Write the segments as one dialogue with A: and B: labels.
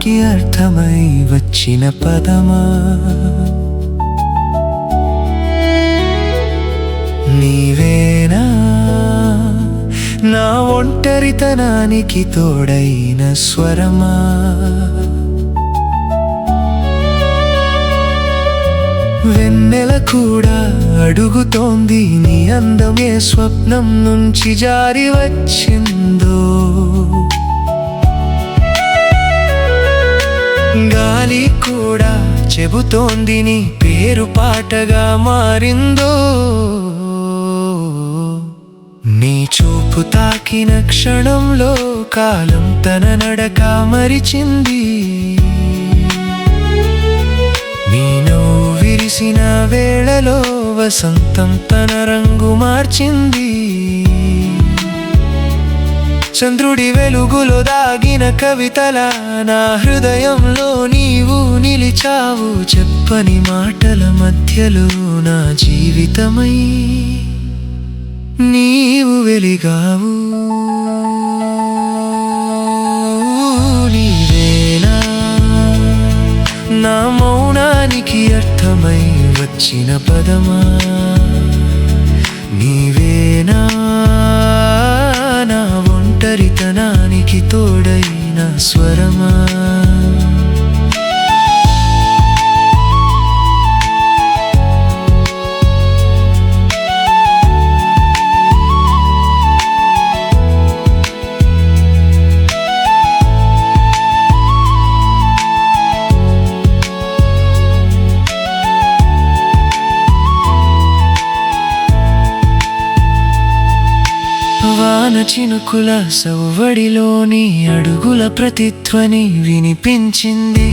A: మౌనానికి అర్థమై వచ్చిన పదమా నీవేనా నా ఒంటరితనానికి తోడైన స్వరమా వెన్నెల కూడా అడుగుతోంది నీ అందమే స్వప్నం నుంచి జారి వచ్చిందో గాలి కూడా చెబుతోంది నీ పేరు పాటగా మారిందో నీ చూపు తాకిన క్షణంలో కాలం తన నడక మరిచింది నీ నవ్వు విరిసిన వేళలో వసంతం తన రంగు మార్చింది చంద్రుడి వెలుగులో దాగిన కవితల నా హృదయంలో నీవు నిలిచావు చెప్పని మాటల మధ్యలో నా జీవితమై నీవు వెలిగావు నీవేనా నా మౌనానికి అర్థమై వచ్చిన పదమా నీవేనా నా ఒంటరితనానికి తోడైన స్వరమా వాన చినుకుల సవ్వడిలోని అడుగుల ప్రతిధ్వని వినిపించింది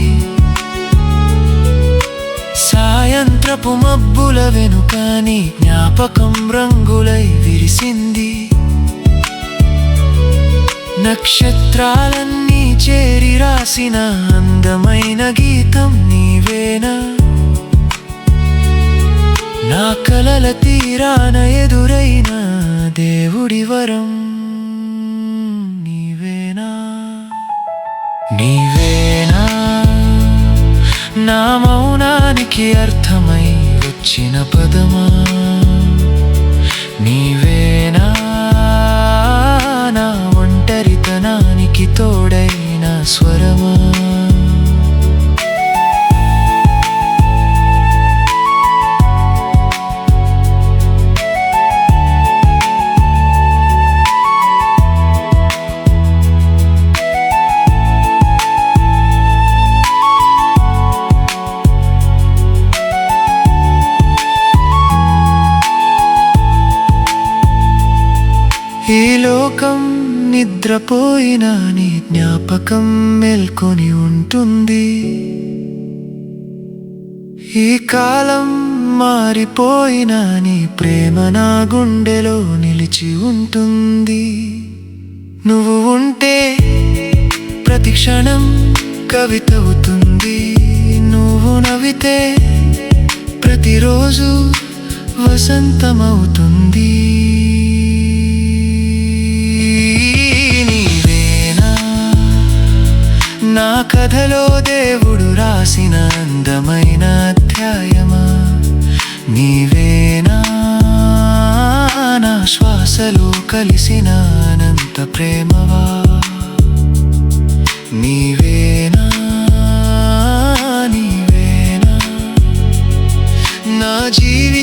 A: సాయంత్రపు మబ్బుల వెనుక నీ జ్ఞాపకం రంగులై విరిసింది నక్షత్రాలన్నీ చేరి రాసిన అందమైన గీతం నీవేనా నా కలల తీరాన ఎదురైన దేవుడి వరం నీవేనా నీవేనా నా మౌనానికి అర్థమై వచ్చిన పదమా నీవేనా నా ఒంటరితనానికి తోడైన స్వరమా ఈ లోకం నిద్రపోయినా నీ జ్ఞాపకం మేల్కొని ఉంటుంది ఈ కాలం మారిపోయినా నీ ప్రేమ నా గుండెలో నిలిచి ఉంటుంది నువ్వు ఉంటే ప్రతి క్షణం కవిత అవుతుంది నువ్వు నవ్వితే ప్రతిరోజు వసంతమవుతుంది నా కథలో దేవుడు రాసిన అందమైన అధ్యాయమా నీవేనా నా శ్వాసలో కలిసిన అనంత ప్రేమవా నీవేనా నీవేనా నా జీవితం